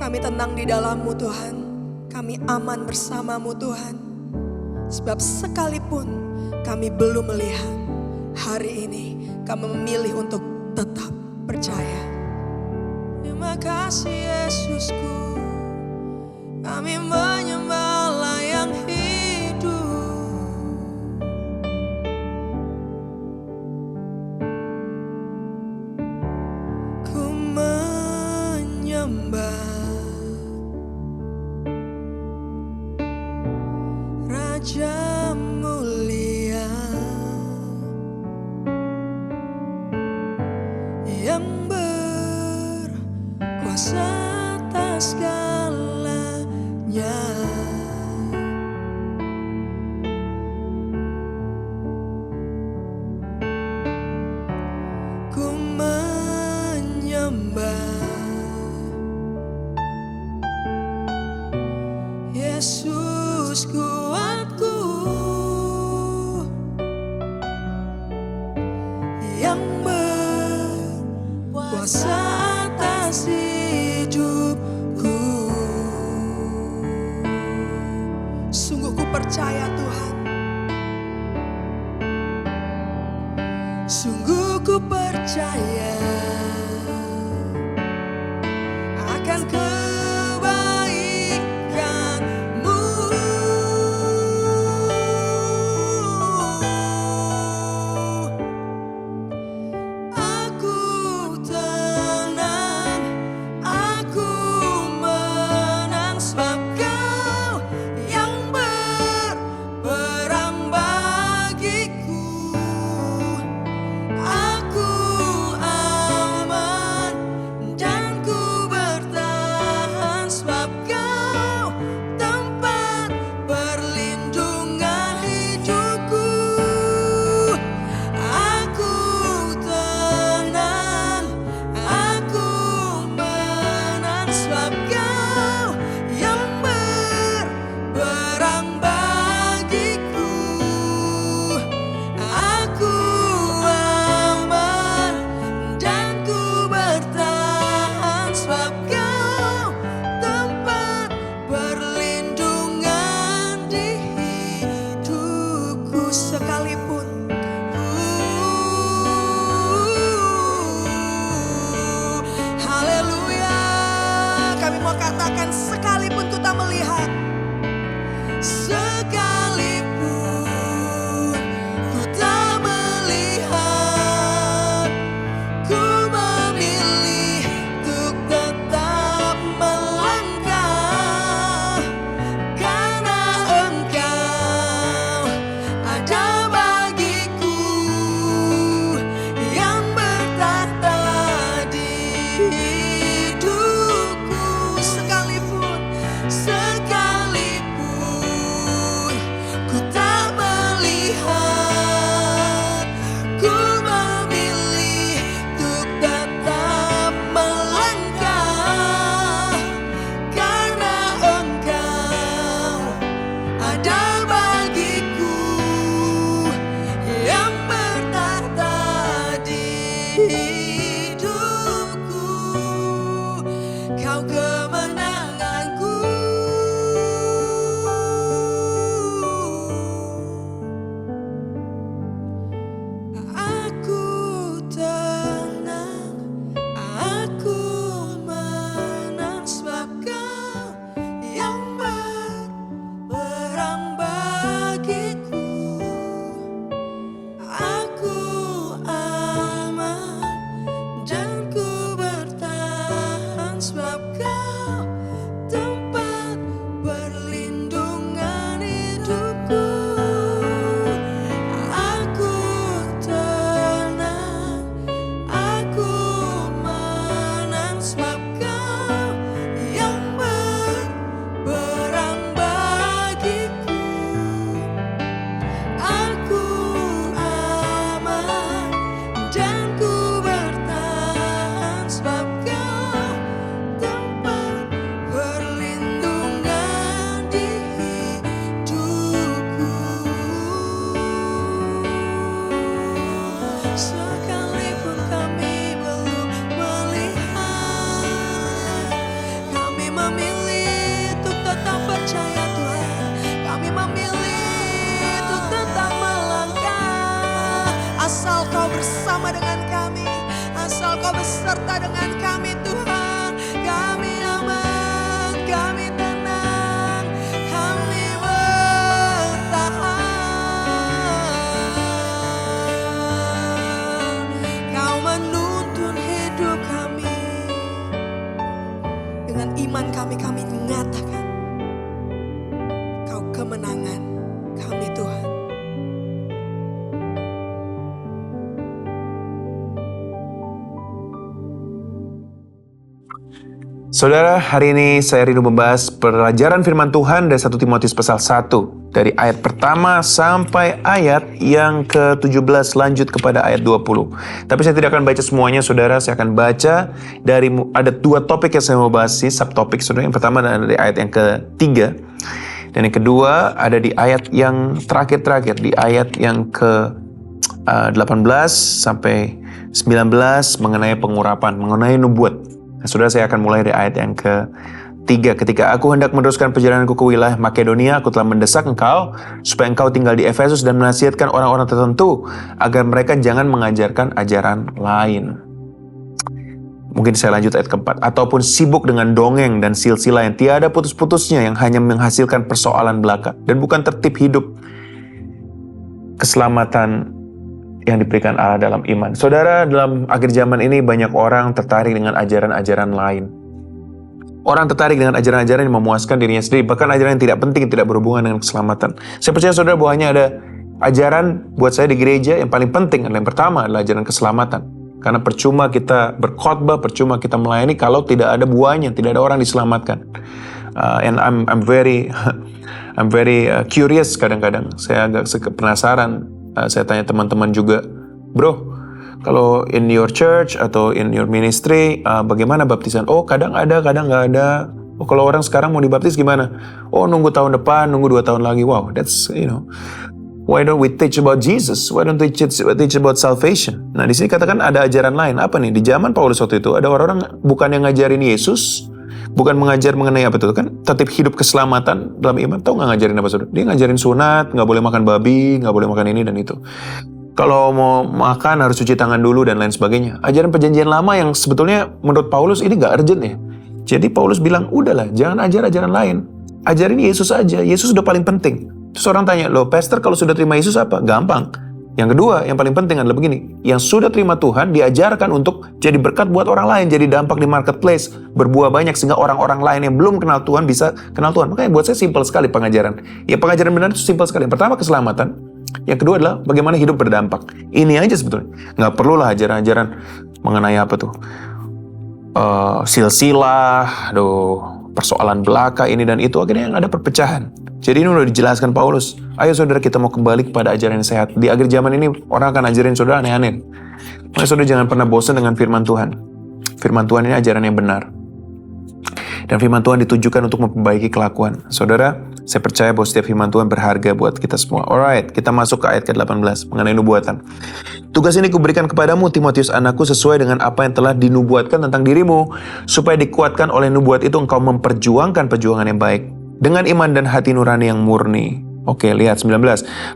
Kami tenang di dalam-Mu Tuhan. Kami aman bersama-Mu Tuhan. Sebab sekalipun kami belum melihat, hari ini kami memilih untuk tetap percaya. Terima kasih Yesusku, kami menyembah Allah yang hidup. Ku menyembah Raja mulia yang berkuasa atas segalanya. Ku menyembah Yesus kuatku yang berkuasa atas hidupku. Sungguh ku percaya Tuhan, sungguh ku percaya akan kebaikan-Mu. Aku tenang, aku menang, sebab Kau yang berperang bagiku. Aku aman dan ku bertahan, sebab Kau tempat perlindungan hidupku. Aku tenang, aku menang, sebab Kau yang berperang bagiku. Aku aman dan ku bertahan, sebab Kau tempat perlindungan di hidupku. Sekalipun haleluya, kami mau katakan sekalipun ku tak melihat, sekalipun ku tak melihat, ku memilih untuk tetap melangkah, karena Engkau ada bagiku, yang bertahta di hidupku. Sekalipun ku tak melihat, ku memilih untuk tetap melangkah, karena Engkau ada bagiku, yang bertahta di hidupku. Kau kemenanganku. Aku tenang, aku menang, sebab Kau yang berperang bagiku. Aku aman dan ku bertahan, sebab Kau tempat perlindungan hidupku. Aku tenang, aku menang, sebab Kau yang berperang bagiku. Aku aman dan ku bertahan, sebab Kau tempat beserta dengan kami Tuhan. Kami aman, kami tenang, kami bertahan. Kau menuntun hidup kami. Dengan iman kami nyatakan Kau kemenangan kami Tuhan. Saudara, hari ini saya rindu membahas pelajaran firman Tuhan dari 1 Timotius pasal 1. Dari ayat pertama sampai ayat yang ke-17 lanjut kepada ayat 20. Tapi saya tidak akan baca semuanya, saudara. Saya akan baca dari, ada 2 topik yang saya mau bahas sih, subtopik, saudara. Yang pertama adalah dari ayat yang ke-3. Dan yang kedua ada di ayat yang terakhir, di ayat yang ke-18 sampai 19 mengenai pengurapan, mengenai nubuat. Nah, saudara, saya akan mulai dari ayat yang ke-3. Ketika aku hendak meneruskan perjalananku ke wilayah Makedonia, aku telah mendesak engkau supaya engkau tinggal di Efesus dan menasihatkan orang-orang tertentu agar mereka jangan mengajarkan ajaran lain. Mungkin saya lanjut ayat ke-4. Ataupun sibuk dengan dongeng dan silsilah yang tiada putus-putusnya, yang hanya menghasilkan persoalan belaka dan bukan tertib hidup keselamatan yang diberikan Allah dalam iman. Saudara, dalam akhir zaman ini banyak orang tertarik dengan ajaran-ajaran lain. Orang tertarik dengan ajaran-ajaran yang memuaskan dirinya sendiri, bahkan ajaran yang tidak penting, yang tidak berhubungan dengan keselamatan. Saya percaya saudara bahwa hanya ada ajaran buat saya di gereja yang paling penting adalah yang pertama adalah ajaran keselamatan. Karena percuma kita berkhotbah, percuma kita melayani kalau tidak ada buahnya, tidak ada orang diselamatkan. And I'm very curious kadang-kadang. Saya agak penasaran. Saya tanya teman-teman juga, bro, kalau in your church atau in your ministry, bagaimana baptisan? Oh, kadang ada, kadang nggak ada. Oh, kalau orang sekarang mau dibaptis gimana? Oh, nunggu tahun depan, nunggu 2 tahun lagi. Wow, that's, why don't we teach about Jesus? Why don't we teach about salvation? Nah, di sini katakan ada ajaran lain. Apa nih? Di zaman Paulus waktu itu, ada orang-orang bukan yang ngajarin Yesus, bukan mengajar mengenai apa itu kan, tertib hidup keselamatan dalam iman. Tahu nggak ngajarin apa, saudara? Dia ngajarin sunat, nggak boleh makan babi, nggak boleh makan ini dan itu. Kalau mau makan harus cuci tangan dulu dan lain sebagainya. Ajaran perjanjian lama yang sebetulnya menurut Paulus ini nggak urgent ya. Jadi Paulus bilang, udahlah, jangan ajar ajaran lain. Ajarin Yesus aja, Yesus udah paling penting. Terus orang tanya, loh pastor kalau sudah terima Yesus apa? Gampang. Yang kedua, yang paling penting adalah begini, yang sudah terima Tuhan diajarkan untuk jadi berkat buat orang lain, jadi dampak di marketplace, berbuah banyak sehingga orang-orang lain yang belum kenal Tuhan bisa kenal Tuhan. Makanya buat saya simpel sekali pengajaran. Ya pengajaran benar itu simpel sekali. Yang pertama keselamatan, yang kedua adalah bagaimana hidup berdampak. Ini aja sebetulnya. Nggak perlulah ajaran-ajaran mengenai apa tuh, silsilah, persoalan belaka ini dan itu, akhirnya yang ada perpecahan. Jadi ini udah dijelaskan Paulus. Ayo saudara, kita mau kembali kepada ajaran yang sehat. Di akhir zaman ini orang akan ajarin saudara aneh-aneh. Makanya saudara jangan pernah bosan dengan firman Tuhan. Firman Tuhan ini ajaran yang benar. Dan firman Tuhan ditujukan untuk memperbaiki kelakuan. Saudara, saya percaya bahwa setiap firman Tuhan berharga buat kita semua. Alright, kita masuk ke ayat ke-18 mengenai nubuatan. Tugas ini kuberikan kepadamu, Timotius anakku, sesuai dengan apa yang telah dinubuatkan tentang dirimu, supaya dikuatkan oleh nubuat itu engkau memperjuangkan perjuangan yang baik dengan iman dan hati nurani yang murni. Oke, lihat 19.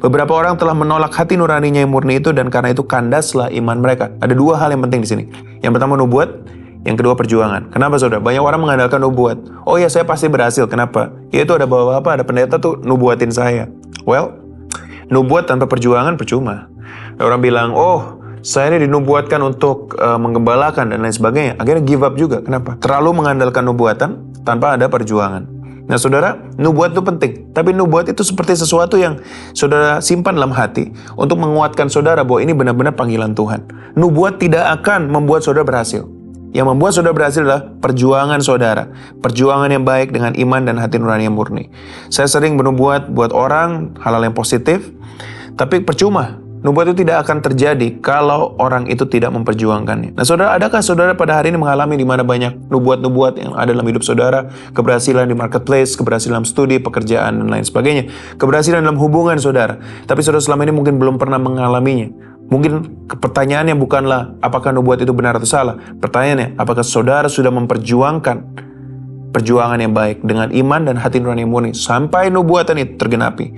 Beberapa orang telah menolak hati nuraninya yang murni itu dan karena itu kandaslah iman mereka. Ada 2 hal yang penting di sini. Yang pertama nubuat, yang kedua perjuangan. Kenapa saudara? Banyak orang mengandalkan nubuat. Oh ya, saya pasti berhasil. Kenapa? Ya itu ada bapak-bapak, ada pendeta tuh nubuatin saya. Well, nubuat tanpa perjuangan percuma. Ada orang bilang, oh saya ini dinubuatkan untuk menggembalakan dan lain sebagainya. Akhirnya give up juga. Kenapa? Terlalu mengandalkan nubuatan tanpa ada perjuangan. Nah saudara, nubuat itu penting. Tapi nubuat itu seperti sesuatu yang saudara simpan dalam hati untuk menguatkan saudara bahwa ini benar-benar panggilan Tuhan. Nubuat tidak akan membuat saudara berhasil. Yang membuat saudara berhasil adalah perjuangan saudara. Perjuangan yang baik dengan iman dan hati nurani yang murni. Saya sering bernubuat buat orang hal-hal yang positif, tapi percuma. Nubuat itu tidak akan terjadi kalau orang itu tidak memperjuangkannya. Nah saudara, adakah saudara pada hari ini mengalami di mana banyak nubuat-nubuat yang ada dalam hidup saudara? Keberhasilan di marketplace, keberhasilan dalam studi, pekerjaan, dan lain sebagainya. Keberhasilan dalam hubungan saudara. Tapi saudara selama ini mungkin belum pernah mengalaminya. Mungkin pertanyaannya bukanlah apakah nubuat itu benar atau salah. Pertanyaannya, apakah saudara sudah memperjuangkan perjuangan yang baik dengan iman dan hati nurani yang murni sampai nubuatan itu tergenapi.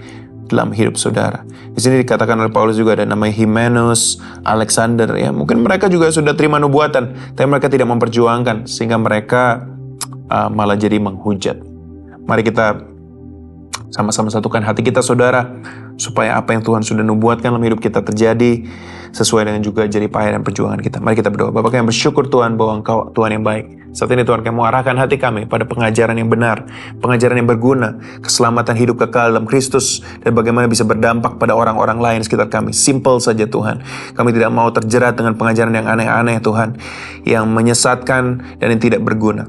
dalam hidup saudara. Di sini dikatakan oleh Paulus juga ada namanya Hymenaeus, Alexander, ya. Mungkin mereka juga sudah terima nubuatan, tapi mereka tidak memperjuangkan, sehingga mereka malah jadi menghujat. Mari kita sama-sama satukan hati kita, saudara, supaya apa yang Tuhan sudah nubuatkan dalam hidup kita terjadi sesuai dengan juga jerih payah dan perjuangan kita. Mari kita berdoa. Bapa kami bersyukur Tuhan bahwa Engkau Tuhan yang baik. Saat ini Tuhan kami mau arahkan hati kami pada pengajaran yang benar, pengajaran yang berguna, keselamatan hidup kekal dalam Kristus, dan bagaimana bisa berdampak pada orang-orang lain sekitar kami. Simple saja Tuhan. Kami tidak mau terjerat dengan pengajaran yang aneh-aneh Tuhan, yang menyesatkan dan yang tidak berguna.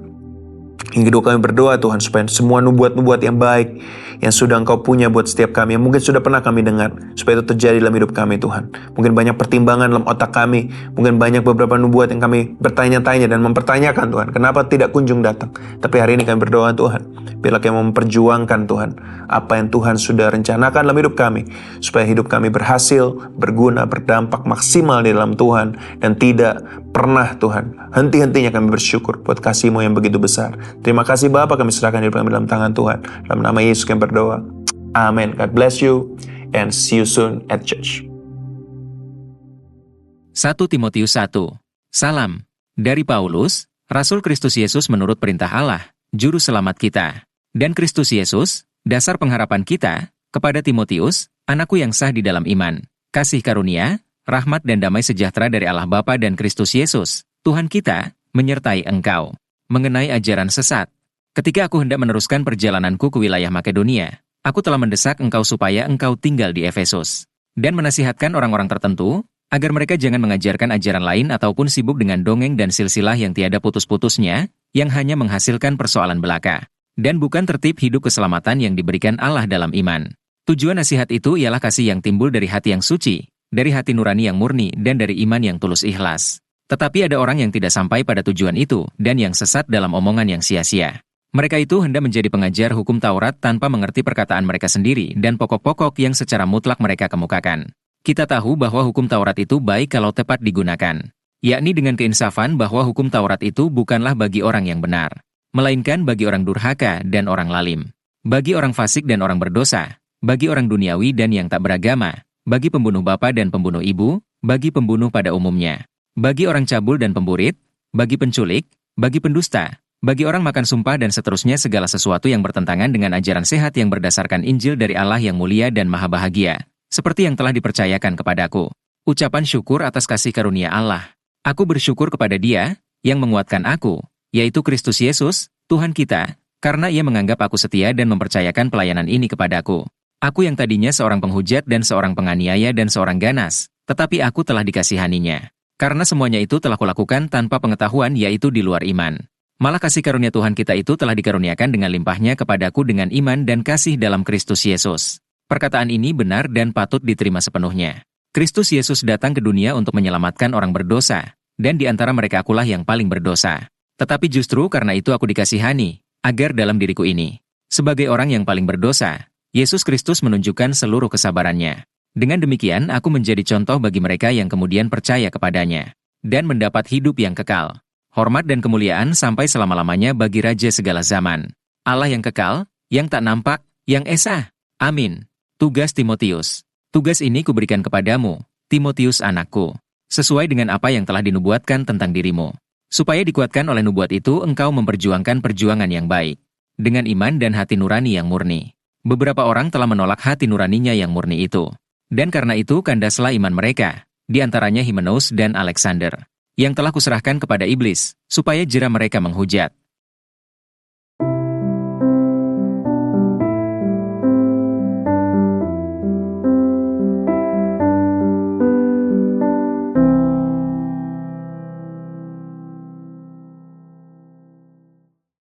Yang kedua, kami berdoa Tuhan supaya semua nubuat-nubuat yang baik yang sudah Engkau punya buat setiap kami, yang mungkin sudah pernah kami dengar, supaya itu terjadi dalam hidup kami Tuhan. Mungkin banyak pertimbangan dalam otak kami, mungkin banyak beberapa nubuat yang kami bertanya-tanya dan mempertanyakan Tuhan, kenapa tidak kunjung datang. Tapi hari ini kami berdoa Tuhan, biarlah kami memperjuangkan Tuhan apa yang Tuhan sudah rencanakan dalam hidup kami, supaya hidup kami berhasil, berguna, berdampak maksimal di dalam Tuhan, dan tidak pernah Tuhan henti-hentinya kami bersyukur buat kasih-Mu yang begitu besar. Terima kasih Bapa, kami serahkan hidup kami dalam tangan Tuhan. Dalam nama Yesus kami berdoa. Amin. God bless you and see you soon at church. 1 Timotius 1. Salam. Dari Paulus, Rasul Kristus Yesus menurut perintah Allah, Juru Selamat kita. Dan Kristus Yesus, dasar pengharapan kita, kepada Timotius, anakku yang sah di dalam iman. Kasih karunia, rahmat dan damai sejahtera dari Allah Bapa dan Kristus Yesus, Tuhan kita, menyertai engkau. Mengenai ajaran sesat. Ketika aku hendak meneruskan perjalananku ke wilayah Makedonia, aku telah mendesak engkau supaya engkau tinggal di Efesus, dan menasihatkan orang-orang tertentu, agar mereka jangan mengajarkan ajaran lain ataupun sibuk dengan dongeng dan silsilah yang tiada putus-putusnya, yang hanya menghasilkan persoalan belaka, dan bukan tertib hidup keselamatan yang diberikan Allah dalam iman. Tujuan nasihat itu ialah kasih yang timbul dari hati yang suci, dari hati nurani yang murni, dan dari iman yang tulus ikhlas. Tetapi ada orang yang tidak sampai pada tujuan itu, dan yang sesat dalam omongan yang sia-sia. Mereka itu hendak menjadi pengajar hukum Taurat tanpa mengerti perkataan mereka sendiri dan pokok-pokok yang secara mutlak mereka kemukakan. Kita tahu bahwa hukum Taurat itu baik kalau tepat digunakan, yakni dengan keinsafan bahwa hukum Taurat itu bukanlah bagi orang yang benar, melainkan bagi orang durhaka dan orang lalim, bagi orang fasik dan orang berdosa, bagi orang duniawi dan yang tak beragama, bagi pembunuh bapa dan pembunuh ibu, bagi pembunuh pada umumnya, bagi orang cabul dan pemburit, bagi penculik, bagi pendusta, bagi orang makan sumpah dan seterusnya, segala sesuatu yang bertentangan dengan ajaran sehat yang berdasarkan Injil dari Allah yang mulia dan maha bahagia, seperti yang telah dipercayakan kepadaku. Ucapan syukur atas kasih karunia Allah. Aku bersyukur kepada Dia, yang menguatkan aku, yaitu Kristus Yesus, Tuhan kita, karena Ia menganggap aku setia dan mempercayakan pelayanan ini kepadaku. Aku yang tadinya seorang penghujat dan seorang penganiaya dan seorang ganas, tetapi aku telah dikasihaninya. Karena semuanya itu telah kulakukan tanpa pengetahuan, yaitu di luar iman. Malah kasih karunia Tuhan kita itu telah dikaruniakan dengan limpahnya kepadaku dengan iman dan kasih dalam Kristus Yesus. Perkataan ini benar dan patut diterima sepenuhnya. Kristus Yesus datang ke dunia untuk menyelamatkan orang berdosa, dan di antara mereka akulah yang paling berdosa. Tetapi justru karena itu aku dikasihani, agar dalam diriku ini, sebagai orang yang paling berdosa, Yesus Kristus menunjukkan seluruh kesabarannya. Dengan demikian, aku menjadi contoh bagi mereka yang kemudian percaya kepadanya, dan mendapat hidup yang kekal. Hormat dan kemuliaan sampai selama-lamanya bagi Raja segala zaman, Allah yang kekal, yang tak nampak, yang esa. Amin. Tugas Timotius. Tugas ini kuberikan kepadamu, Timotius anakku, sesuai dengan apa yang telah dinubuatkan tentang dirimu. Supaya dikuatkan oleh nubuat itu, engkau memperjuangkan perjuangan yang baik, dengan iman dan hati nurani yang murni. Beberapa orang telah menolak hati nuraninya yang murni itu. Dan karena itu kandaslah iman mereka, di antaranya Hymenaeus dan Alexander, yang telah kuserahkan kepada iblis, supaya jera mereka menghujat.